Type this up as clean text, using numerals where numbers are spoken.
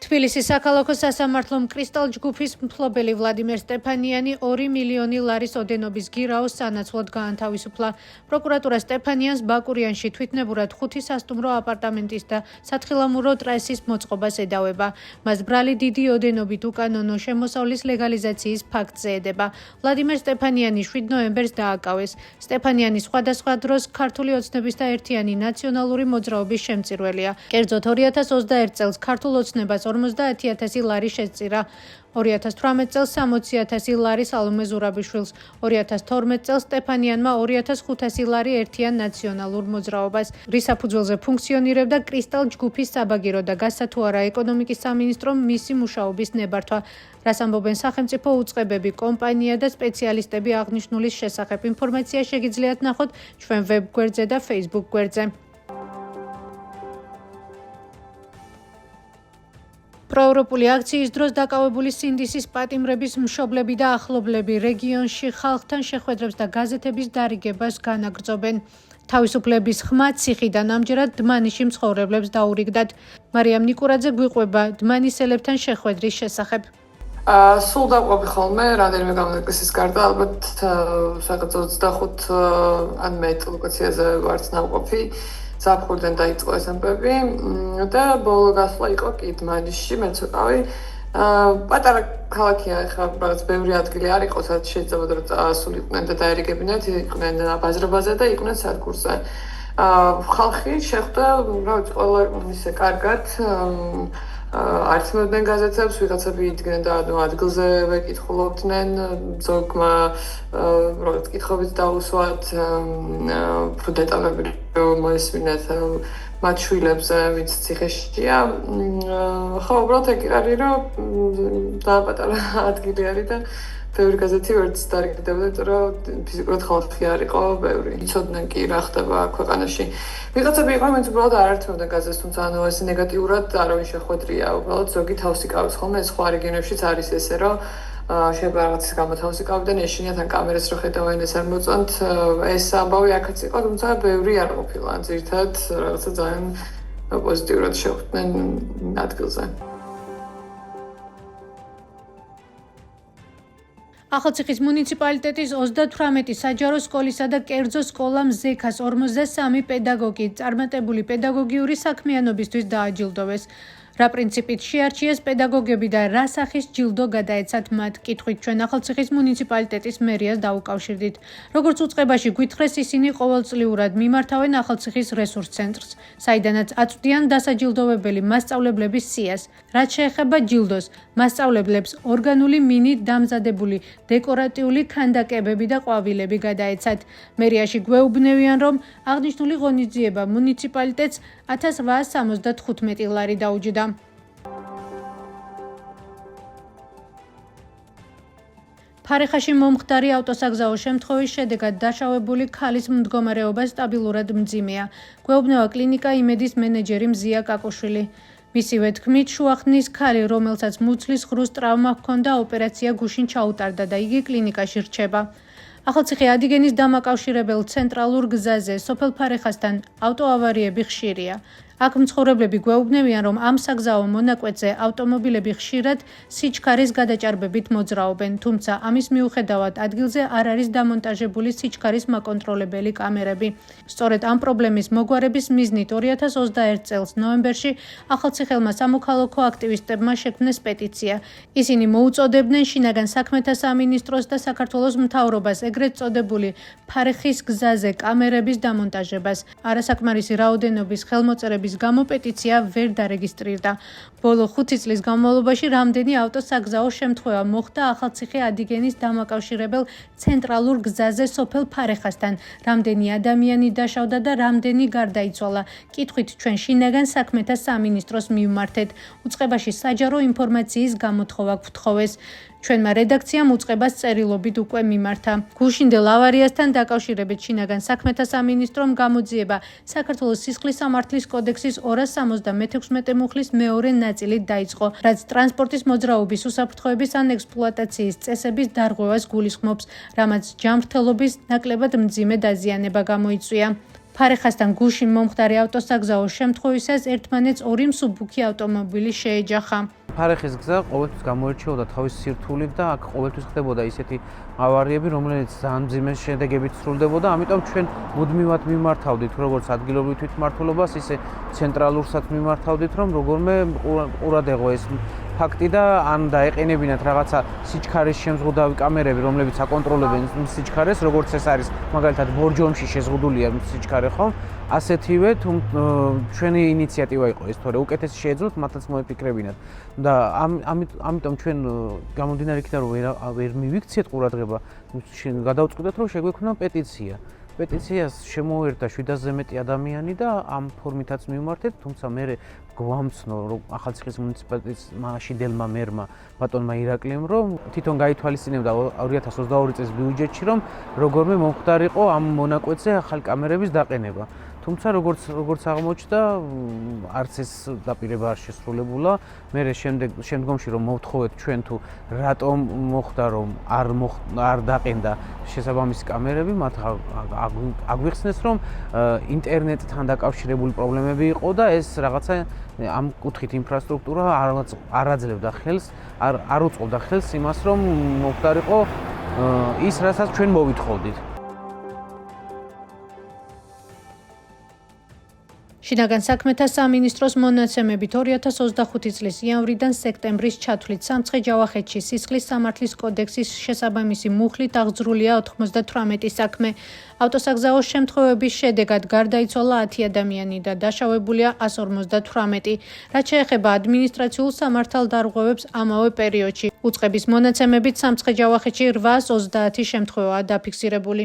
თბილისის საქალაქო სასამართლომ კრისტალ ჯგუფის მფლობელი ვლადიმერ სტეფანიანი 2 მილიონი ლარის ოდენობის გირაოს სანაცვლოდ გაანთავისუფლა. პროკურატურა სტეფანიანს ბაკურიანში თვითნებურად 5 სასტუმრო აპარტამენტის და სათხილამურო ტრასის მოწყობას ედავება. მას ბრალი დიდი ოდენობით უკანონო შემოსავლის ლეგალიზაციის ფაქტზე ედება. ვლადიმერ სტეფანიანი 7 ნოემბერს დააკავეს. სტეფანიანი სხვადასხვა დროს ქართული ოცნების და ერთიანი ნაციონალური მოძრაობის შემწირველია. კერძოდ 2021 წელს ქართულ ოცნებას 50,000 ლარი შესწირა. 2018 წელს 60,000 ლარი სალომე ზურაბიშვილს, 2012 წელს სტეფანიანმა 2,500 ლარი ერთიან ნაციონალურ მოძრაობას, რის საფუძველზე ფუნქციონირებდა კრისტალ ჯგუფის საბაგირო და გასცა თუ არა ეკონომიკის სამინისტრომ მისი მუშაობის ნებართვა, რას ამბობენ სახელმწიფო უწყებები, კომპანია და სპეციალისტები აღნიშნულის შესახებ. ინფორმაცია შეგიძლიათ ნახოთ ჩვენ ვებ გვერდზე და Facebook გვერდზე. პროევროპული აქციის დროს დაკავებული სინდისის პატიმრების მშობლები და ახლობლები რეგიონში ხალხთან შეხვედრებს და გაზეთების დარიგებას განაგრძობენ. თავისუფლების ხმა ციხიდან ამჯერად დმანიში მცხოვრებლებს დაურიგდათ. მარიამ ნიკურაძე გვიყვება დმანისელებთან შეხვედრის შესახებ. სულ დაყვები ხოლმე, რამდენიმე გამონაკლისის გარდა, ალბათ საკაცო 25 ან მეტ ლოკაციაზე ვართ ნავყოფი. ზაფხულიდან დაიწყო ეს ამბები და ბოლო გასვლა იყო კი დმანიშში, მეც ვიყავი. პატარა ქალაქია, ეხლა რაღაც ბევრი ადგილი არ იყო, სადაც შეიძლება რომ წასულიყვნენ და დაერიგებინათ, იყვნენ ბაზრობაზე და იყვნენ სადგურზე. ხალხი შეხვდა, რა ვიცი, ყველა ისე კარგად არცნობდნენ გაზეთებს, ვიღაცები იდგნენ და ადგილზე ვეკითხულობდნენ, ზოგმა როგორც კითხვებით დაუსვათ, უფრო დეტალები მოესმინათ მათ შვილებზე, ვინც ციხეშია. ხო, უბრალოდ ეგ არის, რომ პატარა ადგილი არის და ბევრი გაზეთი ვერც დარიგდებოდა, იმიტომ რომ ფიზიკურად ხალხი არ იყო ბევრი. იცოდნენ კი რა ხდება ქვეყანაში. ვიღაცები იყო, ვინც უბრალოდ არ ართმევდნენ გაზეთს, თუმცა ანუ ეს ნეგატიურად არავინ შეხვედრია, უბრალოდ ზოგი თავს იკავებს ხოლმე, ეს სხვა რეგიონებშიც არის ესე, რომ შეიძლება რაღაცის გამო თავს იკავებდნენ, ეშინიათ ან კამერას რო ხედავენ, ეს არ მოწონთ. ეს ამბავი აქაც იყო, თუმცა ბევრი არ ყოფილა, ძირითადად რაღაცა ძალიან პოზიტიურად შეხვდნენ ადგილზე. ახალციხის მუნიციპალიტეტის 38 საჯარო სკოლისა და კერძო სკოლა მზექას 43 პედაგოგი წარმატებული პედაგოგიური საქმიანობისთვის დააჯილდოვეს. რა პრინციპით შეარჩიეს პედაგოგები და რა სახის ჯილდო გადაეცათ მათ, კითხვით ჩვენ ახალციხის მუნიციპალიტეტის მერიას დაუკავშირდით. როგორც უწყებაში გვითხრეს, ისინი ყოველწლიურად მიმართავენ ახალციხის რესურს ცენტრს, საიდანაც აწვდიან დასაჯილდოვებელი მასწავლებლების სიას. რაც შეეხება ჯილდოს, მასწავლებლებს ორგანული მინით დამზადებული დეკორატიული ქანდაკებები და ყვავილები გადაეცათ. მერიაში გვეუბნევიან, რომ აღნიშნული ღონისძიება მუნიციპალიტეტს 1875 ლარი დაუჯდა. ფარეხაში მომხდარი ავტოსაგზაო შემთხვევის შედეგად დაშავებული ქალის მდგომარეობა სტაბილურად მძიმეა. გვეუბნება კლინიკა იმედის მენეჯერი მზია კაკუშვილი. მისივე თქმით, შუახნის ქალი, რომელსაც მუცლის ღრუს ტრავმა ჰქონდა, ოპერაცია გუშინ ჩაუტარდა და იგი კლინიკაში რჩება. ახალციხე ადიგენის დამაკავშირებელ ცენტრალურ გზაზე სოფელ ფარეხასთან ავტოავარიები ხშირია. აქ მცხოვრებლები გვეუბნებიან, რომ ამ საგზაო მონაკვეთზე ავტომობილები ხშირად სიჩქარის გადაჭარბებით მოძრაობენ, თუმცა ამის მიუხედავად ადგილზე არ არის დამონტაჟებული სიჩქარის მაკონტროლებელი კამერები. სწორედ ამ პრობლემის მოგვარების მიზნით 2021 წელს ნოემბერში ახალციხელმა სამოქალაქო აქტივისტებმა შექმნეს პეტიცია. ისინი მოუწოდებდნენ შინაგან საქმეთა სამინისტროს და საქართველოს მთავრობას ეგრეთ წოდებული ფარეხის გზაზე კამერების დამონტაჟებას. არასაკმარისი რაოდენობის ხელმოწერების გამო პეტიცია ვერ დარეგისტრირდა. ბოლო 5 წლის განმავლობაში რამდენი ავტოსაგზაო შემთხვევა მოხდა ახალციხე ადიგენის დამაკავშირებელ ცენტრალურ გზაზე სოფელ ფარეხასთან, რამდენი ადამიანი დაშავდა და რამდენი გარდაიცვალა. კითხვით ჩვენ შინაგან საქმეთა სამინისტროს მივმართეთ. უწყებაში საჯარო ინფორმაციის გამოთხოვა გვთხოვეს. ჩვენმა რედაქციამ უწყებას წერილობით უკვე მიმართა. გუშინდელ ავარიასთან დაკავშირებით შინაგან საქმეთა სამინისტრომ გამოძიება საქართველოს სისხლის სამართლის კოდექსის 276 მუხლის მეორე ნაწილით დაიწყო, რაც ტრანსპორტის მოძრაობის უსაფრთხოების ან ექსპლუატაციის წესების დარღვევას გულისხმობს, რამაც ჯანმრთელობის ნაკლებად მძიმე დაზიანება გამოიწვია. ფარეხასთან გუშინ მომხდარი ავტოსაგზაო შემთხვევისას ერთმანეთს ორი მსუბუქი ავტომობილი შეეჯახა. ფარეხის გზა ყოველთვის გამოირჩეოდა თავის სირთულით და აქ ყოველთვის ხდებოდა ისეთი ავარიები, რომელიც ძალიან მძიმე შედეგებით სრულდებოდა. ამიტომ ჩვენ მუდმივად მიმართავდით როგორც ადგილობრივ თვითმმართველობას, ისე ცენტრალურსაც მიმართავდით, რომ როგორმე ყურადღება ეს ფაქტი და ან დაეყენებინათ რაღაცა სიჩქარის შემზღუდავი კამერები, რომლებიც აკონტროლებენ სიჩქარეს, როგორც ეს არის მაგალითად ბორჯომში შეზღუდულია სიჩქარე, ხო? ასეთივე ჩვენი ინიციატივა იყო ეს, თორე უკეთესი შეეძლოთ მათაც მოეფიქრებინათ. და ამიტომ ჩვენ გამომდინარე იქიდან რომ ვერ მივიქციეთ ყურადღება, გადავწყვიტეთ რომ შეგვექმნა პეტიცია. პეტიციას შემოერთა 700-ზე მეტი ადამიანი და ამ ფორმითაც მივმართეთ, თუმცა მე გვამცნო რომ ახალციხის მუნიციპალიტეტის მაშინდელმა მერმა ბატონმა ირაკლიმ რომ თვითონ გაითვალისწინებდა 2022 წლის ბიუჯეტში რომ როგორმე მომხდარიყო ამ მონაკვეთზე ახალი კამერების დაყენება. თუმცა როგორც აღმოჩნდა, არც ეს დაპირება არ შესრულებულა. მე შემდგომში რომ მოვთხოვეთ ჩვენ თუ რატომ მოხდა რომ არ დაყენდა შესაბამისი კამერები, მათ აგვიხსნეს რომ ინტერნეტთან დაკავშირებული პრობლემები იყო და ეს რაღაცა ამ კუთხით ინფრასტრუქტურა არ აძლევდა ხელს, არ უწყობდა ხელს იმას რომ მოხდარიყო ის რასაც ჩვენ მოვითხოვდით. შინაგან საქმეთა სამინისტროს მონაცემებით 2025 წლის იანვრიდან სექტემბრის ჩათვლით სამცხე-ჯავახეთში სისხლის სამართლის კოდექსის შესაბამისი მუხლით აღძრულია 98 საქმე. ავტოსაგზაო შემთხვევების შედეგად გარდაიცვალა 10 ადამიანი და დაშავებულია 158. რაც შეეხება ადმინისტრაციულ სამართალდარღვევებს ამავე პერიოდში, უწყების მონაცემებით სამცხე-ჯავახეთში 830 შემთხვევაა დაფიქსირებული.